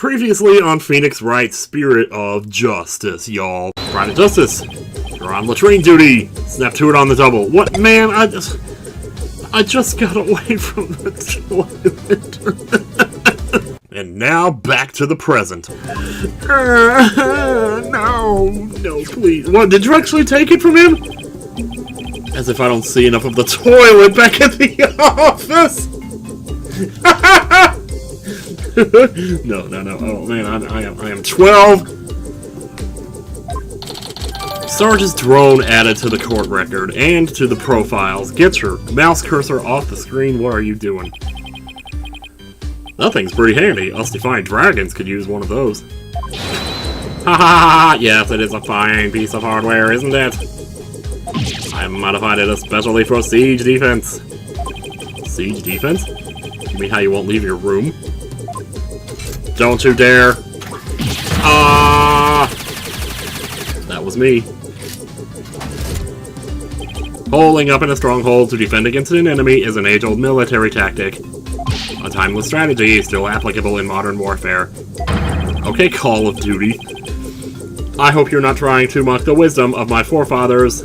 Previously on Phoenix Wright's Spirit of Justice, y'all. Private Justice, you're on latrine duty. Snap to it on the double. What, man? I just got away from the toilet. And now back to the present. No, please. What, did you actually take it from him? As if I don't see enough of the toilet back at the office. No. Oh man, I am 12. Sarge's drone added to the court record and to the profiles. Get your mouse cursor off the screen. What are you doing? That thing's pretty handy. Us defiant dragons could use one of those. Ha ha ha! Yes, it is a fine piece of hardware, isn't it? I modified it especially for siege defense. Siege defense? You mean how you won't leave your room? Don't you dare! Ah! That was me. Holding up in a stronghold to defend against an enemy is an age-old military tactic. A timeless strategy still applicable in modern warfare. Okay, Call of Duty. I hope you're not trying to mock the wisdom of my forefathers.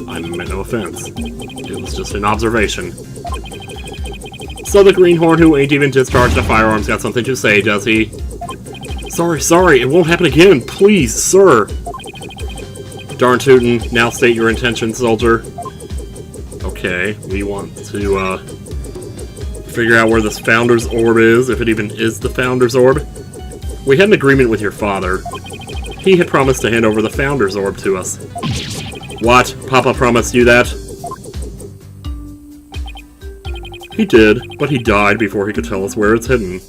I meant no offense. It was just an observation. So the greenhorn who ain't even discharged a firearm's got something to say, does he? Sorry, it won't happen again, please, sir. Darn tootin', now state your intention, soldier. Okay, we want to, figure out where this Founder's Orb is, if it even is the Founder's Orb. We had an agreement with your father. He had promised to hand over the Founder's Orb to us. What? Papa promised you that? He did, but he died before he could tell us where it's hidden.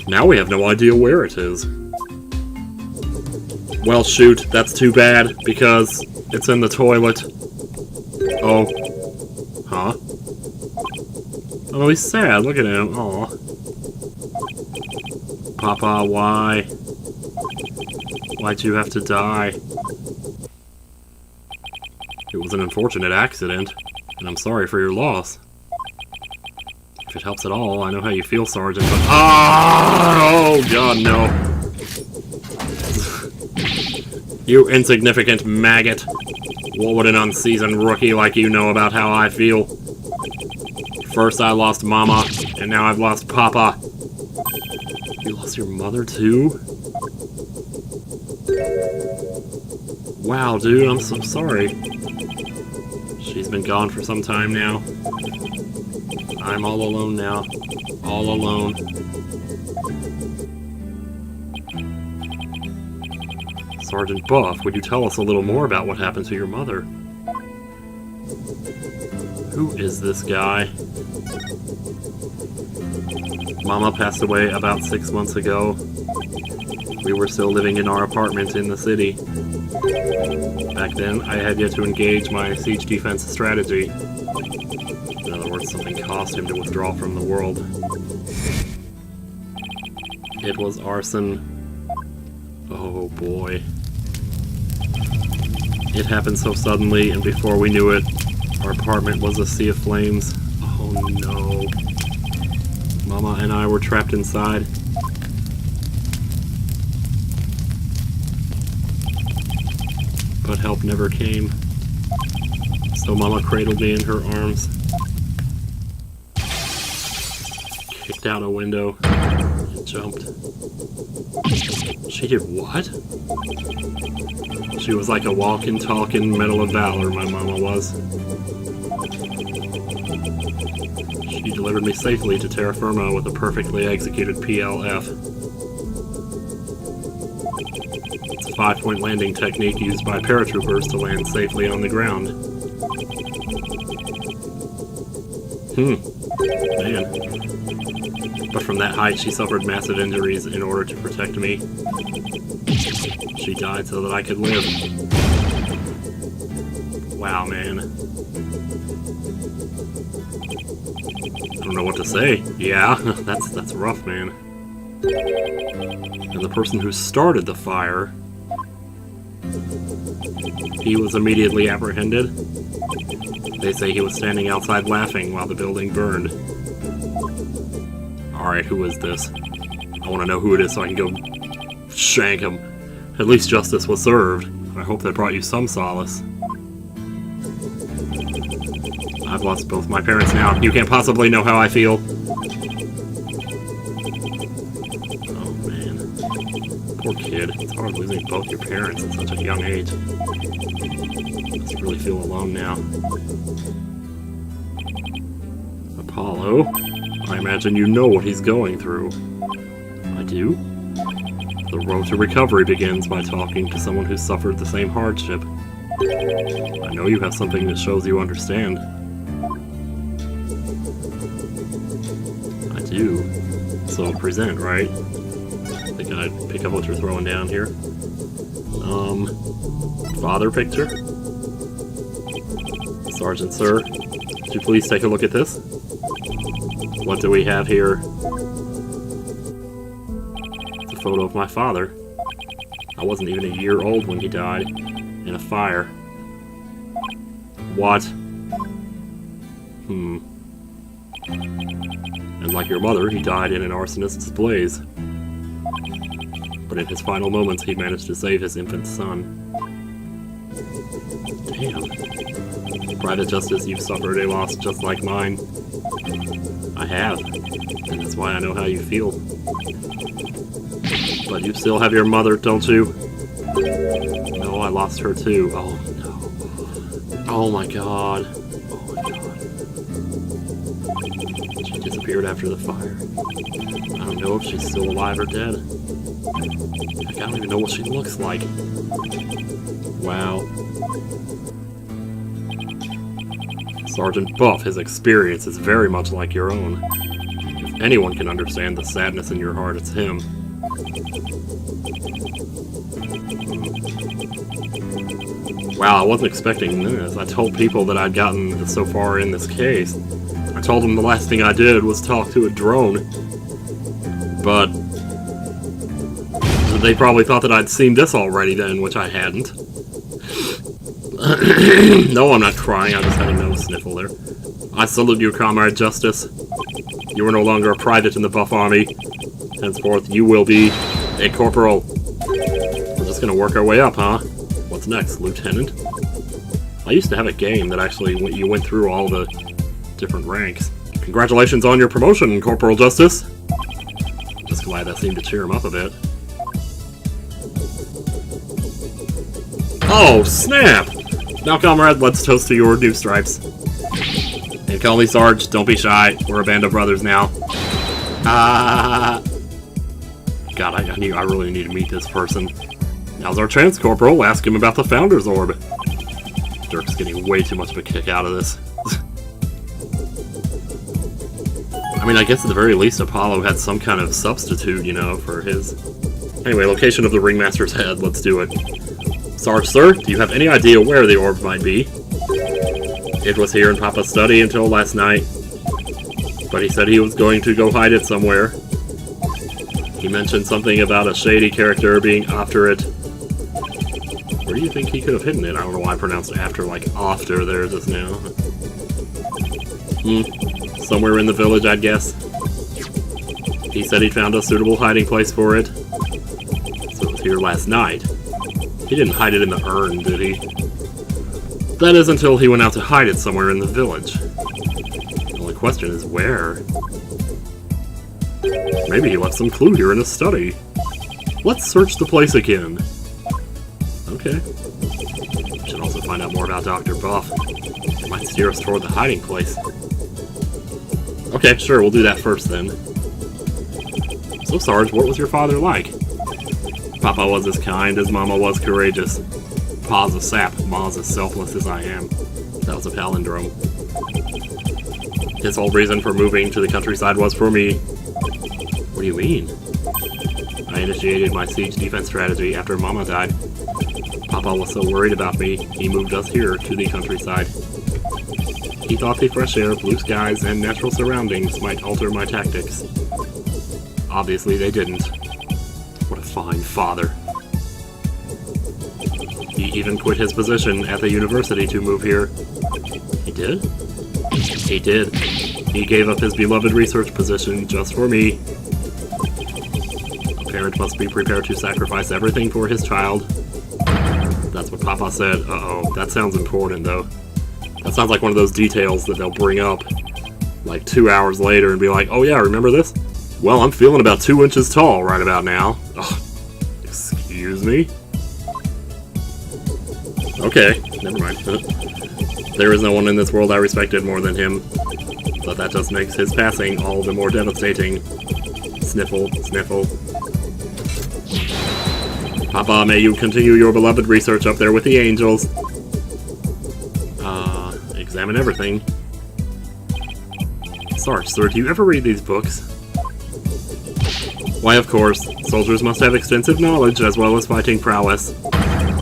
Now we have no idea where it is. Well, shoot, that's too bad, because it's in the toilet. Oh. Huh? Oh, he's sad. Look at him. Aw. Papa, why? Why'd you have to die? It was an unfortunate accident, and I'm sorry for your loss. If it helps at all, I know how you feel, Sergeant, but... Oh, God, no. You insignificant maggot. What would an unseasoned rookie like you know about how I feel? First I lost Mama, and now I've lost Papa. You lost your mother, too? Wow, dude, I'm so sorry. She's been gone for some time now. I'm all alone now. All alone. Sergeant Buff, would you tell us a little more about what happened to your mother? Who is this guy? Mama passed away about 6 months ago. We were still living in our apartment in the city. Back then, I had yet to engage my siege defense strategy. In other words, something caused him to withdraw from the world. It was arson. Oh boy. It happened so suddenly, and before we knew it, our apartment was a sea of flames. Oh no. Mama and I were trapped inside. But help never came. So Mama cradled me in her arms. Kicked out a window and jumped. She did what? She was like a walking, talking Medal of Valor, my mama was. She delivered me safely to terra firma with a perfectly executed PLF. It's a 5-point landing technique used by paratroopers to land safely on the ground. Man. But from that height, she suffered massive injuries in order to protect me. She died so that I could live. Wow, man. I don't know what to say. Yeah, that's rough, man. And the person who started the fire, he was immediately apprehended. They say he was standing outside laughing while the building burned. Alright, who is this? I want to know who it is so I can go shank him. At least justice was served. I hope that brought you some solace. I've lost both my parents now. You can't possibly know how I feel. Oh, man. Poor kid. It's hard losing both your parents at such a young age. I just really feel alone now. Apollo, I imagine you know what he's going through. I do? The road to recovery begins by talking to someone who suffered the same hardship. I know you have something that shows you understand. I do. So present, right? I think I'd pick up what you're throwing down here. Father picture? Sergeant, sir, could you please take a look at this? What do we have here? It's a photo of my father. I wasn't even a year old when he died in a fire. What? And like your mother, he died in an arsonist's blaze. But in his final moments, he managed to save his infant son. Damn. Private Justice, you've suffered a loss just like mine. I have, and that's why I know how you feel. But you still have your mother, don't you? No, I lost her too. Oh, no. Oh my god. Oh my god. She disappeared after the fire. I don't know if she's still alive or dead. Heck, I don't even know what she looks like. Wow. Sergeant Buff, his experience is very much like your own. If anyone can understand the sadness in your heart, it's him. Wow, I wasn't expecting this. I told people that I'd gotten so far in this case. I told them the last thing I did was talk to a drone. But they probably thought that I'd seen this already then, which I hadn't. No, I'm not crying, I just had a nose sniffle there. I salute you, Comrade Justice. You are no longer a private in the Buff Army. Henceforth, you will be a corporal. We're just gonna work our way up, huh? What's next, Lieutenant? I used to have a game that actually you went through all the different ranks. Congratulations on your promotion, Corporal Justice. Just glad that seemed to cheer him up a bit. Oh, snap! Now, comrade, let's toast to your new stripes. And call me Sarge, don't be shy. We're a band of brothers now. God, I really need to meet this person. Now's our chance, Corporal. Ask him about the Founder's Orb. Dirk's getting way too much of a kick out of this. I mean, I guess at the very least Apollo had some kind of substitute, you know, for his... Anyway, location of the Ringmaster's head. Let's do it. Sarge, sir, do you have any idea where the orb might be? It was here in Papa's study until last night. But he said he was going to go hide it somewhere. He mentioned something about a shady character being after it. Where do you think he could have hidden it? I don't know why I pronounced after like after there just now. Somewhere in the village, I'd guess. He said he'd found a suitable hiding place for it. So it was here last night. He didn't hide it in the urn, did he? That is until he went out to hide it somewhere in the village. The only question is where? Maybe he left some clue here in his study. Let's search the place again. Okay. Should also find out more about Dr. Buff. It might steer us toward the hiding place. Okay, sure, we'll do that first then. So, Sarge, what was your father like? Papa was as kind as Mama was courageous. Pa's a sap, Ma's as selfless as I am. That was a palindrome. His whole reason for moving to the countryside was for me. What do you mean? I initiated my siege defense strategy after Mama died. Papa was so worried about me, he moved us here to the countryside. He thought the fresh air, blue skies, and natural surroundings might alter my tactics. Obviously they didn't. What a fine father. He even quit his position at the university to move here. He did? He did. He gave up his beloved research position just for me. parent must be prepared to sacrifice everything for his child. That's what Papa said. Uh-oh, that sounds important, though. That sounds like one of those details that they'll bring up, like 2 hours later and be like, oh yeah, remember this? Well, I'm feeling about 2 inches tall right about now. Ugh. Excuse me? Okay, never mind. There is no one in this world I respected more than him, but that just makes his passing all the more devastating. Sniffle, sniffle. Papa, may you continue your beloved research up there with the angels. Examine everything. Sarge, sir, do you ever read these books? Why, of course. Soldiers must have extensive knowledge as well as fighting prowess.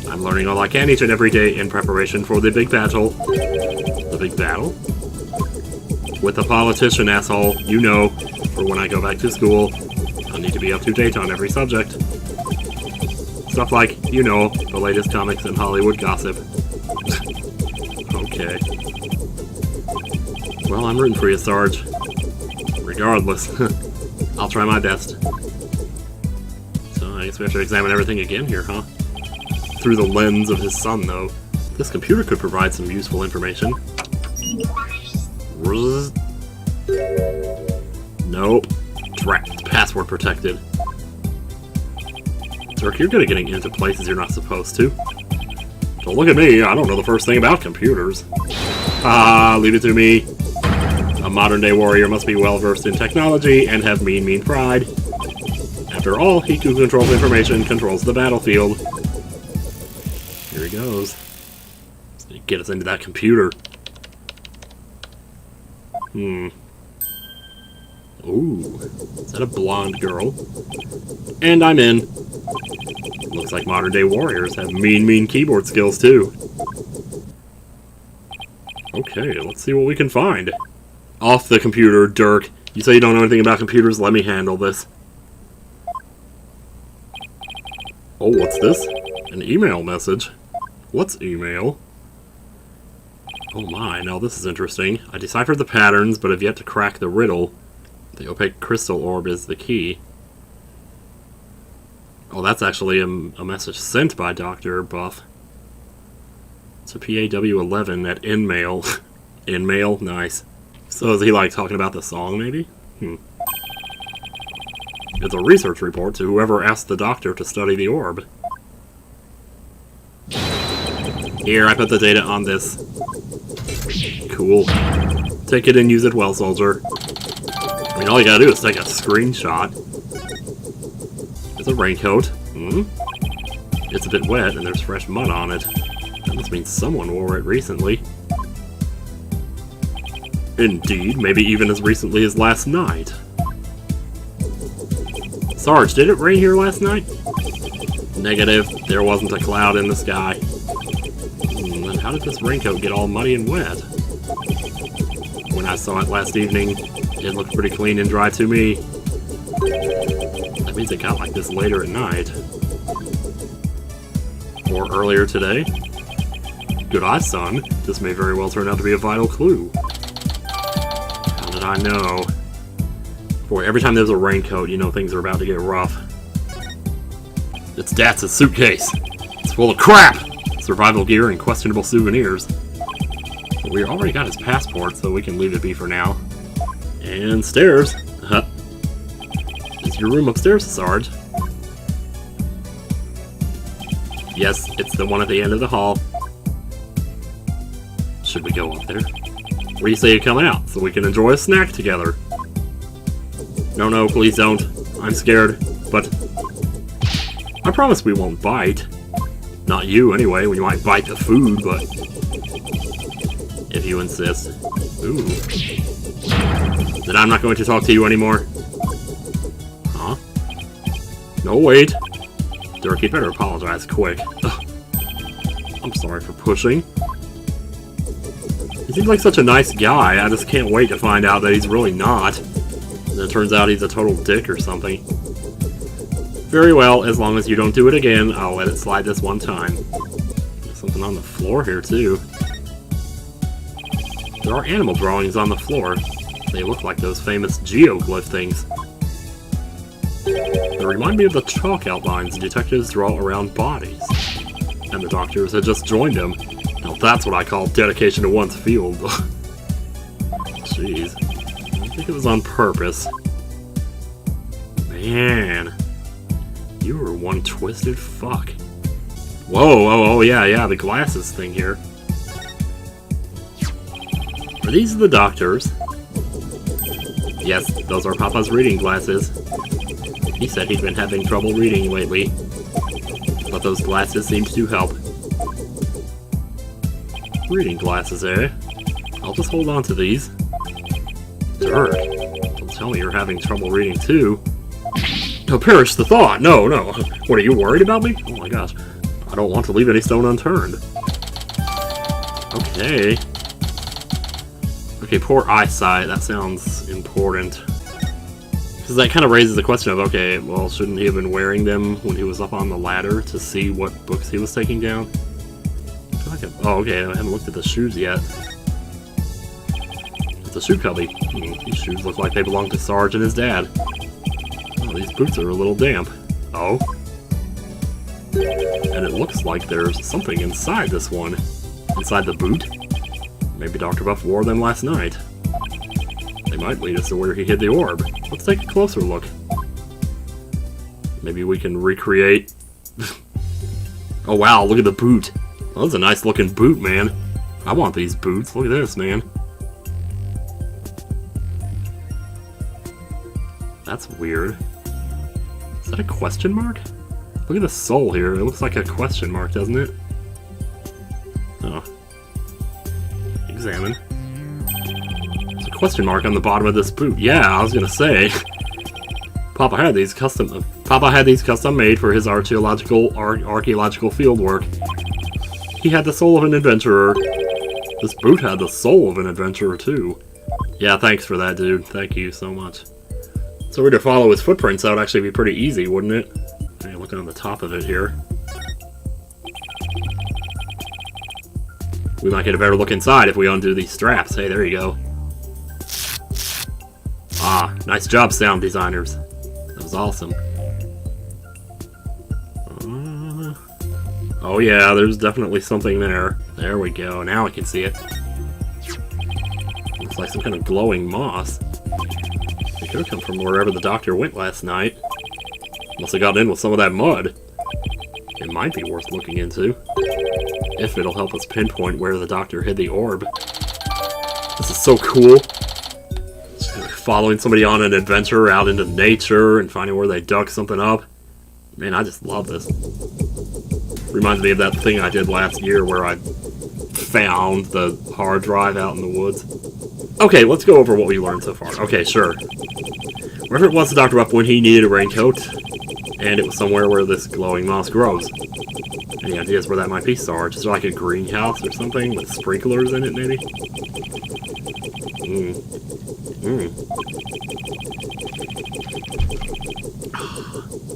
I'm learning all I can each and every day in preparation for the big battle. The big battle? With a politician, asshole. You know, for when I go back to school, I'll need to be up to date on every subject. Stuff like, you know, the latest comics and Hollywood gossip. Okay. Well, I'm rooting for you, Sarge. Regardless. I'll try my best. So I guess we have to examine everything again here, huh? Through the lens of his son, though. This computer could provide some useful information. Nope. Drat. Password protected. Dirk, you're good at getting into places you're not supposed to. Don't look at me, I don't know the first thing about computers. Ah, leave it to me. A modern-day warrior must be well-versed in technology and have mean pride. After all, he who controls information controls the battlefield. Here he goes. Get us into that computer. Ooh. Is that a blonde girl? And I'm in. Looks like modern-day warriors have mean keyboard skills, too. Okay, let's see what we can find. Off the computer, Dirk. You say you don't know anything about computers, let me handle this. Oh, what's this? An email message. What's email? Oh my, now this is interesting. I deciphered the patterns, but have yet to crack the riddle. The opaque crystal orb is the key. Oh, that's actually a message sent by Dr. Buff. It's a PWAA at InMail. InMail? Nice. So is he like talking about the song, maybe? It's a research report to whoever asked the doctor to study the orb. Here, I put the data on this. Cool. Take it and use it well, soldier. I mean, all you gotta do is take a screenshot. It's a raincoat. It's a bit wet and there's fresh mud on it. That must mean someone wore it recently. Indeed, maybe even as recently as last night. Sarge, did it rain here last night? Negative. There wasn't a cloud in the sky. Then how did this raincoat get all muddy and wet? When I saw it last evening, it looked pretty clean and dry to me. That means it got like this later at night. Or earlier today. Good eye, son. This may very well turn out to be a vital clue. How did I know? Boy, every time there's a raincoat, you know things are about to get rough. It's Datz's suitcase. It's full of crap! Survival gear and questionable souvenirs. But we already got his passport, so we can leave it be for now. And stairs. Is your room upstairs, Sarge? Yes, it's the one at the end of the hall. Should we go up there? Where do you say you come out, so we can enjoy a snack together? No, please don't. I'm scared, but I promise we won't bite. Not you, anyway, when you might bite the food, but if you insist. Ooh. Then I'm not going to talk to you anymore. Huh? No, wait. Dirk, you'd better apologize quick. Ugh. I'm sorry for pushing. He seems like such a nice guy, I just can't wait to find out that he's really not. And it turns out he's a total dick or something. Very well, as long as you don't do it again, I'll let it slide this one time. There's something on the floor here, too. There are animal drawings on the floor. They look like those famous geoglyph things. They remind me of the chalk outlines detectives draw around bodies. And the doctors had just joined him. Now that's what I call dedication to one's field. Jeez. I don't think it was on purpose. Man. You were one twisted fuck. Whoa, oh, yeah, the glasses thing here. Are these the doctors? Yes, those are Papa's reading glasses. He said he'd been having trouble reading lately. But those glasses seemed to help. Reading glasses, eh? I'll just hold on to these. Dirk, don't tell me you're having trouble reading too. No, perish the thought! No. What, are you worried about me? Oh my gosh. I don't want to leave any stone unturned. Okay. Okay, poor eyesight. That sounds important. Because that kind of raises the question of, okay, well, shouldn't he have been wearing them when he was up on the ladder to see what books he was taking down? I feel like oh, okay, I haven't looked at the shoes yet. It's a shoe cubby. These shoes look like they belong to Sarge and his dad. Oh, these boots are a little damp. Oh. And it looks like there's something inside this one. Inside the boot? Maybe Dr. Buff wore them last night. They might lead us to where he hid the orb. Let's take a closer look. Maybe we can recreate... Oh wow, look at the boot. Well, that's a nice looking boot, man. I want these boots. Look at this, man. That's weird. Is that a question mark? Look at the sole here. It looks like a question mark, doesn't it? Oh. Examine. There's a question mark on the bottom of this boot. Yeah, I was gonna say. Papa had these custom made for his archaeological field work. He had the soul of an adventurer. This boot had the soul of an adventurer too. Yeah, thanks for that, dude. Thank you so much. So we're to follow his footprints. That would actually be pretty easy, wouldn't it? Okay, looking on the top of it here. We might get a better look inside if we undo these straps. Hey, there you go. Ah, nice job, sound designers. That was awesome. Oh yeah, there's definitely something there. There we go. Now I can see it. Looks like some kind of glowing moss. It could have come from wherever the doctor went last night. Must have gotten in with some of that mud. It might be worth looking into. If it'll help us pinpoint where the doctor hid the orb. This is so cool. Following somebody on an adventure out into nature and finding where they dug something up. Man, I just love this. Reminds me of that thing I did last year where I found the hard drive out in the woods. Okay, let's go over what we learned so far. Okay, sure. Wherever it was the doctor up when he needed a raincoat, and it was somewhere where this glowing moss grows. Any ideas where that might be, Sarge? Is there like a greenhouse or something with sprinklers in it, maybe?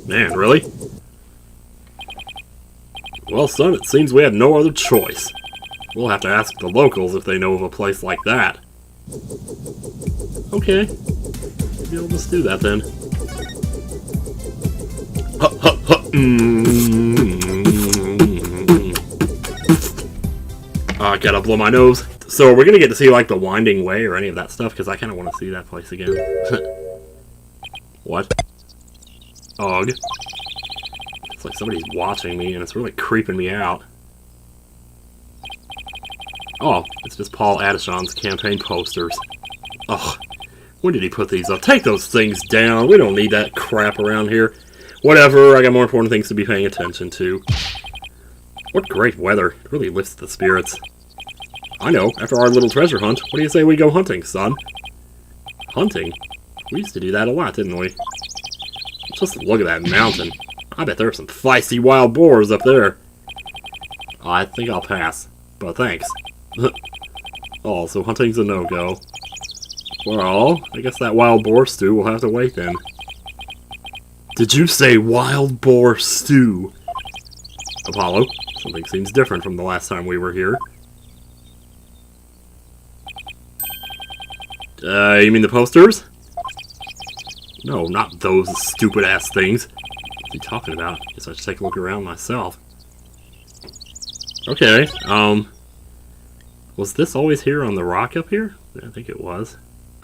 Man, really? Well, son, it seems we had no other choice. We'll have to ask the locals if they know of a place like that. Okay. Maybe I'll just do that then. I gotta blow my nose. So we're gonna get to see like the winding way or any of that stuff because I kind of want to see that place again. What? Ugh. It's like somebody's watching me and it's really creeping me out. Oh, it's just Paul Adishon's campaign posters. Ugh. When did he put these up? Take those things down. We don't need that crap around here. Whatever, I got more important things to be paying attention to. What great weather. It really lifts the spirits. I know, after our little treasure hunt, what do you say we go hunting, son? Hunting? We used to do that a lot, didn't we? Just look at that mountain. I bet there are some feisty wild boars up there. I think I'll pass, but thanks. Oh, so hunting's a no-go. Well, I guess that wild boar stew will have to wait then. Did you say wild boar stew? Apollo, something seems different from the last time we were here. You mean the posters? No, not those stupid-ass things. What's he talking about? Guess I should take a look around myself. Okay, was this always here on the rock up here? I think it was.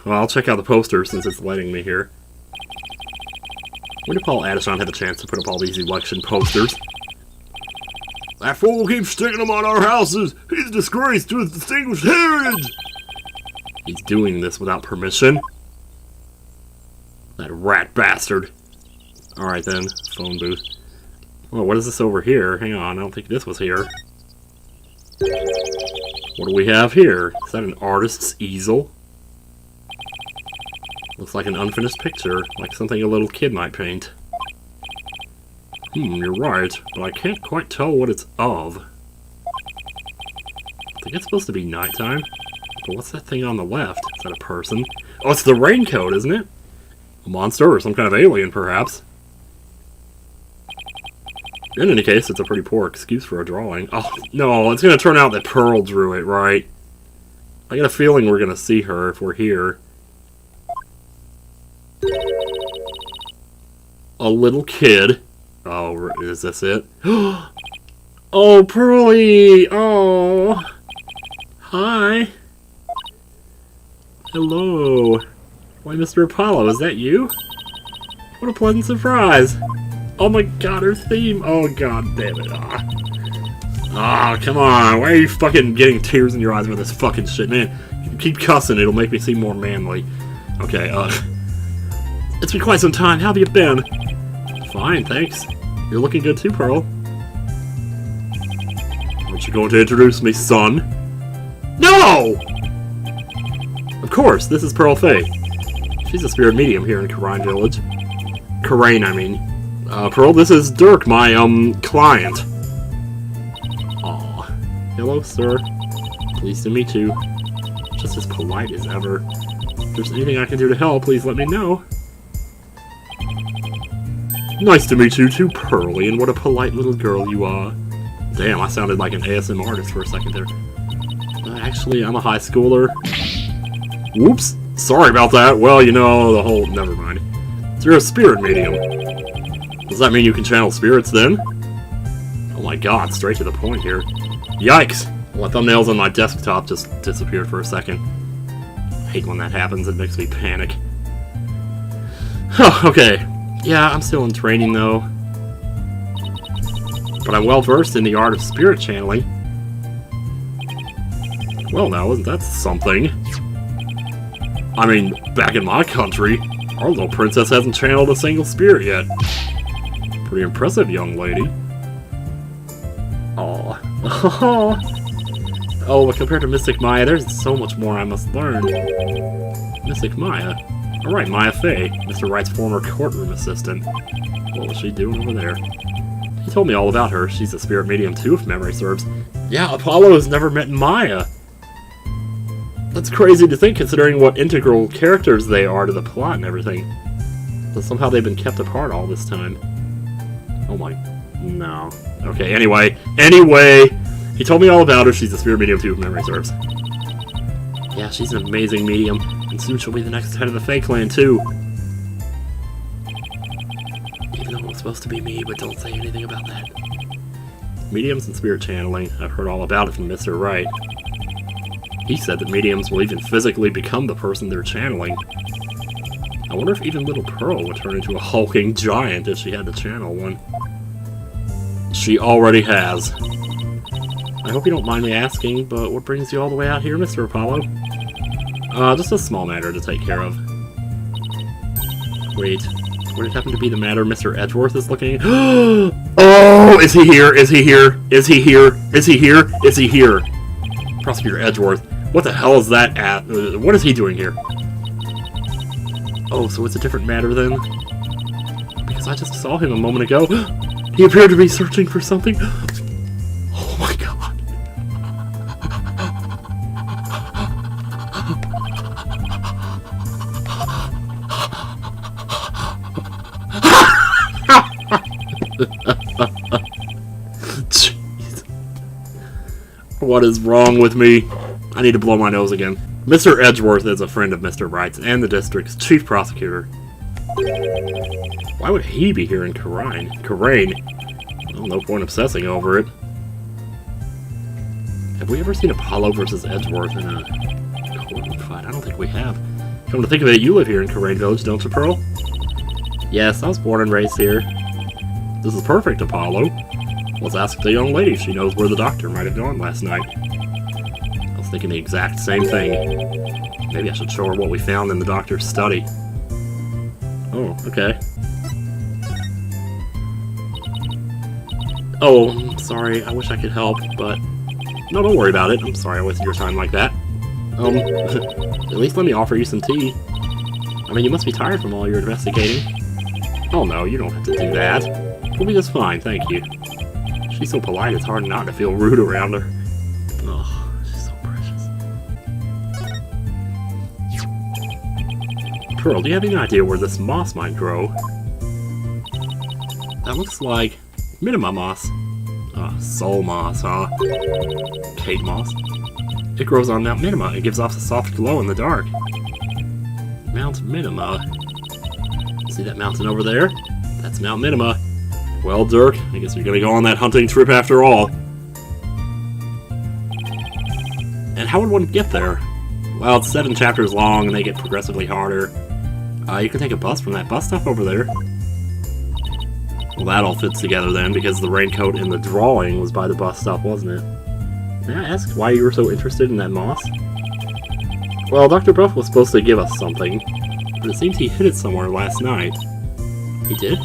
Well, I'll check out the poster since it's letting me here. When did Paul Addison have a chance to put up all these election posters? That fool keeps sticking them on our houses! He's a disgrace to his distinguished heritage! He's doing this without permission? That rat bastard. Alright then, phone booth. Oh, what is this over here? Hang on, I don't think this was here. What do we have here? Is that an artist's easel? Looks like an unfinished picture, like something a little kid might paint. You're right, but I can't quite tell what it's of. I think it's supposed to be nighttime. But what's that thing on the left? Is that a person? Oh, it's the raincoat, isn't it? A monster or some kind of alien, perhaps. In any case, it's a pretty poor excuse for a drawing. Oh, no, it's going to turn out that Pearl drew it, right? I got a feeling we're going to see her if we're here. A little kid. Oh, is this it? Oh, Pearly! Oh! Hi! Hello! Why, Mr. Apollo, is that you? What a pleasant surprise! Oh my god, her theme! Oh god damn it. Ah, come on. Why are you fucking getting tears in your eyes with this fucking shit, man? Keep cussing, it'll make me seem more manly. Okay, it's been quite some time. How have you been? Fine, thanks. You're looking good too, Pearl. Aren't you going to introduce me, son? No! Of course, this is Pearl Fey. She's a spirit medium here in Karain Village. Karain, I mean. Pearl, this is Dirk, my, client. Aw. Hello, sir. Pleased to meet you. Just as polite as ever. If there's anything I can do to help, please let me know. Nice to meet you too, Pearly, and what a polite little girl you are. Damn, I sounded like an ASM artist for a second there. Actually, I'm a high schooler. Whoops. Sorry about that. Well, you know, the whole... Never mind. So you're a spirit medium. Does that mean you can channel spirits then? Oh my god, straight to the point here. Yikes! My thumbnails on my desktop just disappeared for a second. I hate when that happens, it makes me panic. Okay. Yeah, I'm still in training though. But I'm well versed in the art of spirit channeling. Well now, isn't that something? I mean, back in my country, our little princess hasn't channeled a single spirit yet. Pretty impressive, young lady. Aw. Oh, but compared to Mystic Maya, there's so much more I must learn. Mystic Maya? Alright, Maya Fey, Mr. Wright's former courtroom assistant. What was she doing over there? He told me all about her. She's a spirit medium too, if memory serves. Yeah, Apollo has never met Maya. That's crazy to think, considering what integral characters they are to the plot and everything. But somehow they've been kept apart all this time. Oh my... no. Okay, anyway. He told me all about her. She's a spirit medium too, if memory serves. Yeah, she's an amazing medium. And soon she'll be the next head of the Fey clan, too. Even though it was supposed to be me, but don't say anything about that. Mediums and spirit channeling. I've heard all about it from Mr. Wright. He said that mediums will even physically become the person they're channeling. I wonder if even little Pearl would turn into a hulking giant if she had to channel one. She already has. I hope you don't mind me asking, but what brings you all the way out here, Mr. Apollo? Just a small matter to take care of. Wait, would it happen to be the matter Mr. Edgeworth is looking at? Oh, is he here? Is he here? Is he here? Is he here? Is he here? Prosecutor Edgeworth, what the hell is that at? What is he doing here? Oh, so it's a different matter then? Because I just saw him a moment ago. He appeared to be searching for something. Oh my god. Jeez. What is wrong with me? I need to blow my nose again. Mr. Edgeworth is a friend of Mr. Wright's and the district's chief prosecutor. Why would he be here in Karain? Well, no point obsessing over it. Have we ever seen Apollo versus Edgeworth in a courtroom fight? I don't think we have. Come to think of it, you live here in Karain Village, don't you, Pearl? Yes, I was born and raised here. This is perfect, Apollo. Let's ask the young lady if she knows where the doctor might have gone last night. I was thinking the exact same thing. Maybe I should show her what we found in the doctor's study. Oh, okay. Oh, I'm sorry. I wish I could help, but... No, don't worry about it. I'm sorry I wasted your time like that. At least let me offer you some tea. I mean, you must be tired from all your investigating. Oh no, you don't have to do that. We'll be just fine, thank you. She's so polite, it's hard not to feel rude around her. Oh, she's so precious. Pearl, do you have any idea where this moss might grow? That looks like Minima moss. Soul moss, huh? Cave moss. It grows on Mount Minima. It gives off a soft glow in the dark. Mount Minima. See that mountain over there? That's Mount Minima. Well, Dirk, I guess you're gonna go on that hunting trip after all. And how would one get there? Well, it's 7 chapters long and they get progressively harder. You can take a bus from that bus stop over there. Well, that all fits together then, because the raincoat in the drawing was by the bus stop, wasn't it? May I ask why you were so interested in that moss? Well, Dr. Buff was supposed to give us something, but it seems he hid it somewhere last night. He did?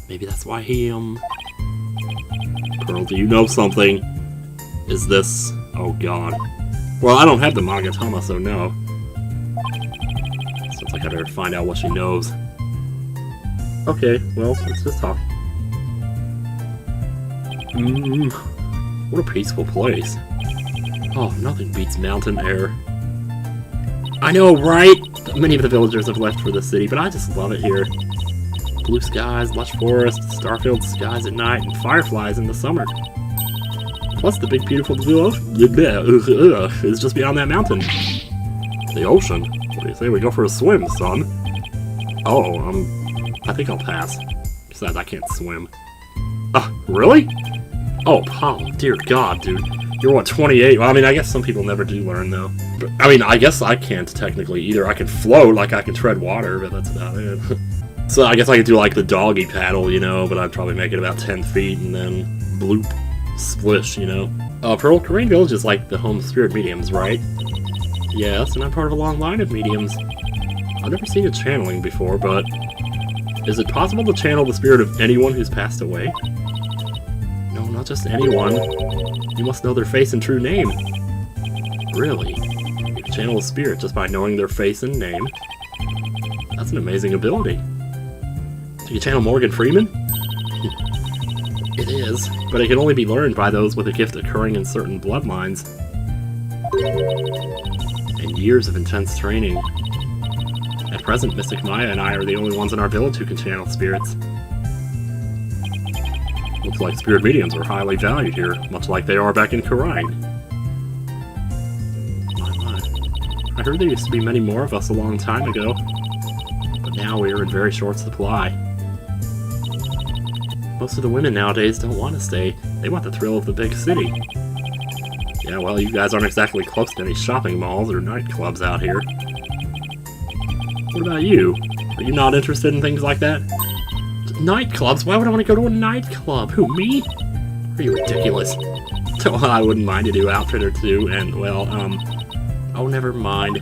Maybe that's why he, Pearl, do you know something? Is this... Oh god. Well, I don't have the Magatama, so no. Sounds like I better find out what she knows. Okay, well, let's just talk. What a peaceful place. Oh, nothing beats mountain air. I know, right? Many of the villagers have left for the city, but I just love it here. Blue skies, lush forests, star-filled skies at night, and fireflies in the summer. Plus the big beautiful blue ocean is just beyond that mountain. The ocean? What do you say we go for a swim, son? Oh, I think I'll pass. Besides, I can't swim. Really? Oh, Paul, dear God, dude. You're what, 28? Well, I mean, I guess some people never do learn, though. But, I mean, I guess I can't technically either. I can float, like I can tread water, but that's about it. So I guess I could do, like, the doggy paddle, you know, but I'd probably make it about 10 feet and then bloop, splish, you know. Pearl, Karain Village is like the home of spirit mediums, right? Yes, and I'm part of a long line of mediums. I've never seen a channeling before, but... Is it possible to channel the spirit of anyone who's passed away? No, not just anyone. You must know their face and true name. Really? You can channel a spirit just by knowing their face and name? That's an amazing ability. So you channel Morgan Freeman? It is, but it can only be learned by those with a gift occurring in certain bloodlines. And years of intense training. At present, Mystic Maya and I are the only ones in our village who can channel spirits. Looks like spirit mediums are highly valued here, much like they are back in Karain. My. I heard there used to be many more of us a long time ago, but now we are in very short supply. Most of the women nowadays don't want to stay, they want the thrill of the big city. Yeah, well, you guys aren't exactly close to any shopping malls or nightclubs out here. What about you? Are you not interested in things like that? Nightclubs? Why would I want to go to a nightclub? Who, me? Are you ridiculous? Well, I wouldn't mind a new outfit or two, and, well, oh, never mind.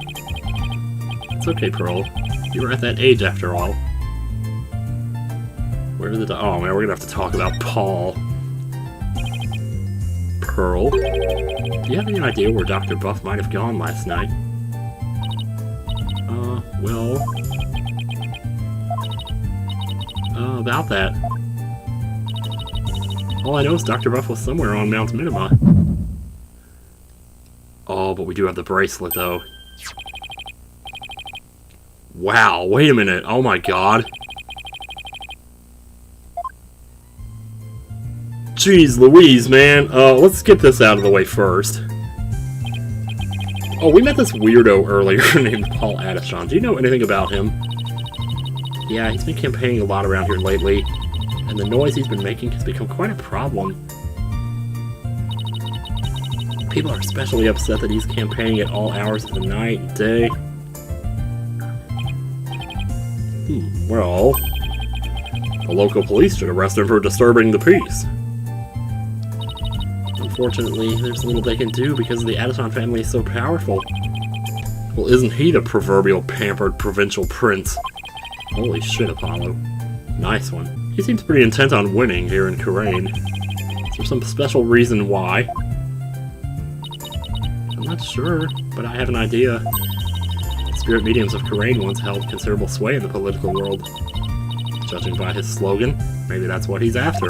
It's okay, Pearl. You were at that age after all. Where did oh man, we're gonna have to talk about Paul. Pearl? Do you have any idea where Dr. Buff might have gone last night? Well... about that. All I know is Dr. Buff was somewhere on Mount Minima. Oh, but we do have the bracelet, though. Wow, wait a minute. Oh my god. Jeez Louise, man. Let's get this out of the way first. Oh, we met this weirdo earlier named Paul Adishon. Do you know anything about him? Yeah, he's been campaigning a lot around here lately, and the noise he's been making has become quite a problem. People are especially upset that he's campaigning at all hours of the night and day. Well, the local police should arrest him for disturbing the peace. Unfortunately, there's little they can do because the Addison family is so powerful. Well, isn't he the proverbial pampered provincial prince? Holy shit, Apollo. Nice one. He seems pretty intent on winning here in Kurain. Is there some special reason why? I'm not sure, but I have an idea. The spirit mediums of Kurain once held considerable sway in the political world. Judging by his slogan, maybe that's what he's after.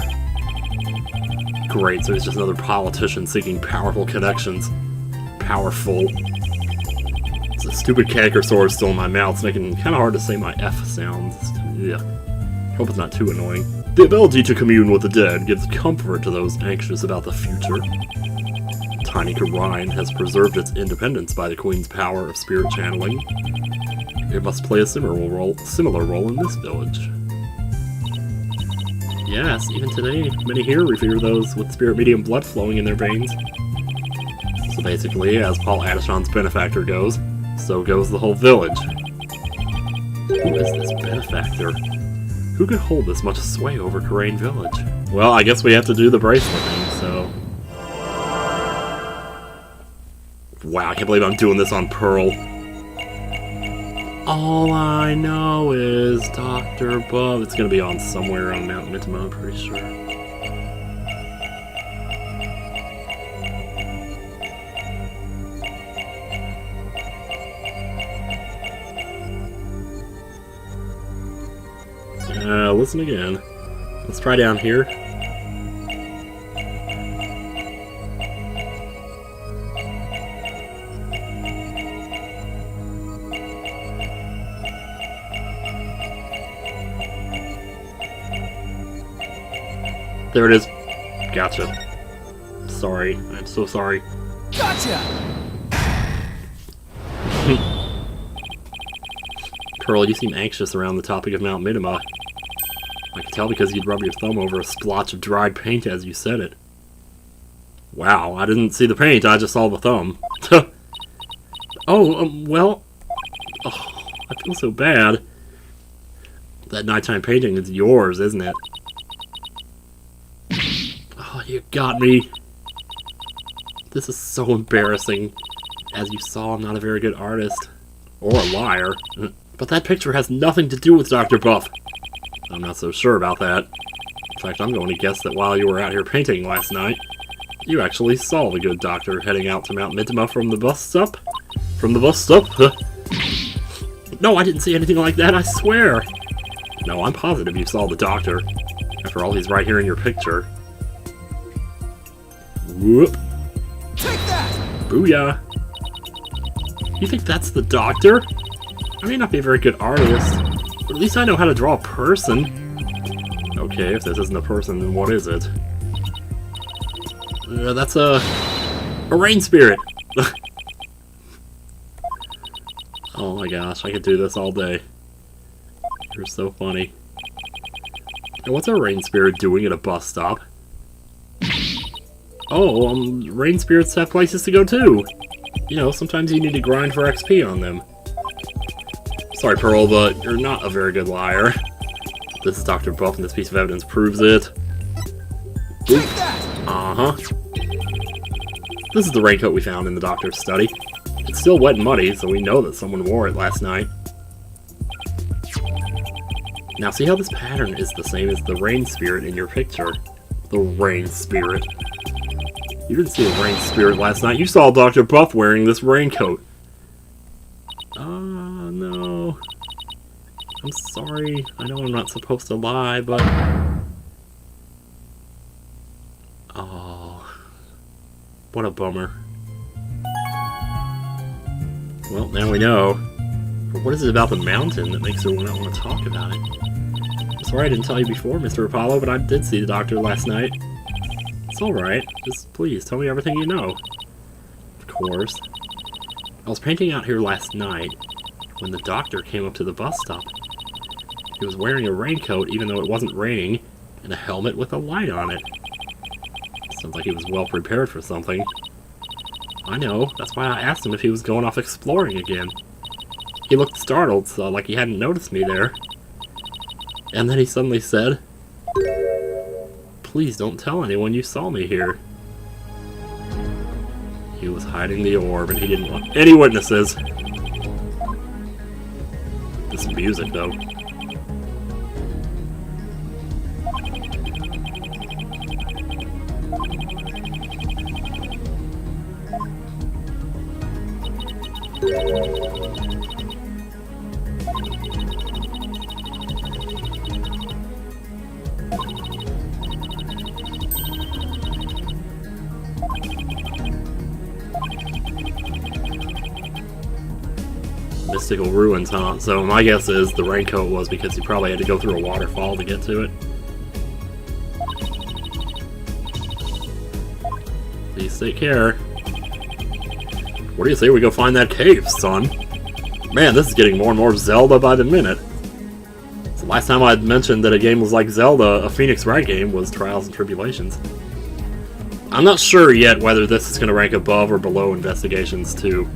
Great, so he's just another politician seeking powerful connections. Powerful. It's a stupid canker sword still in my mouth. It's making it kind of hard to say my F sounds. Yeah. Hope it's not too annoying. The ability to commune with the dead gives comfort to those anxious about the future. Tiny Kurain has preserved its independence by the Queen's power of spirit channeling. It must play a similar role in this village. Yes, even today, many here revere those with spirit medium blood flowing in their veins. So basically, as Paul Addison's benefactor goes, so goes the whole village. Who is this benefactor? Who could hold this much sway over Kurain Village? Well, I guess we have to do the bracelet thing, so... Wow, I can't believe I'm doing this on Pearl. All I know is Dr. Buff. It's gonna be on somewhere on Mount Minima, I'm pretty sure. Listen again. Let's try down here. There it is. Gotcha. Sorry. I'm so sorry. Gotcha! Pearl, you seem anxious around the topic of Mount Minima. I can tell because you'd rub your thumb over a splotch of dried paint as you said it. Wow, I didn't see the paint, I just saw the thumb. Well... Oh, I feel so bad. That nighttime painting is yours, isn't it? Oh, you got me. This is so embarrassing. As you saw, I'm not a very good artist. Or a liar. But that picture has nothing to do with Dr. Buff. I'm not so sure about that. In fact, I'm going to guess that while you were out here painting last night, you actually saw the good doctor heading out to Mount Minima from the bus stop? From the bus stop? No, I didn't see anything like that, I swear! No, I'm positive you saw the doctor. After all, he's right here in your picture. Whoop! Take that! Booyah! You think that's the doctor? I may not be a very good artist, but at least I know how to draw a person. Okay, if this isn't a person, then what is it? That's a rain spirit! Oh my gosh, I could do this all day. You're so funny. And what's a rain spirit doing at a bus stop? Oh, rain spirits have places to go too! You know, sometimes you need to grind for XP on them. Sorry, Pearl, but you're not a very good liar. This is Dr. Buff, and this piece of evidence proves it. Take that! Uh-huh. This is the raincoat we found in the doctor's study. It's still wet and muddy, so we know that someone wore it last night. Now, see how this pattern is the same as the rain spirit in your picture? The rain spirit. You didn't see a rain spirit last night. You saw Dr. Buff wearing this raincoat. No. I'm sorry. I know I'm not supposed to lie, but... Oh. What a bummer. Well, now we know. But what is it about the mountain that makes her not want to talk about it? I'm sorry I didn't tell you before, Mr. Apollo, but I did see the doctor last night. It's alright. Just please, tell me everything you know. Of course. I was painting out here last night when the doctor came up to the bus stop. He was wearing a raincoat even though it wasn't raining, and a helmet with a light on it. Sounds like he was well prepared for something. I know, that's why I asked him if he was going off exploring again. He looked startled, so like he hadn't noticed me there. And then he suddenly said, "Please don't tell anyone you saw me here." He was hiding the orb and he didn't want any witnesses. This music, though. Mystical ruins, huh? So my guess is the raincoat was because he probably had to go through a waterfall to get to it. Please take care. What do you say we go find that cave, son? Man, this is getting more and more Zelda by the minute. So last time I'd mentioned that a game was like Zelda, a Phoenix Wright game, was Trials and Tribulations. I'm not sure yet whether this is going to rank above or below Investigations 2.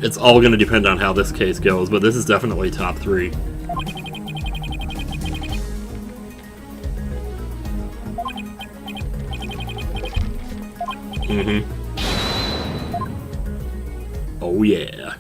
It's all going to depend on how this case goes, but this is definitely top 3. Oh yeah.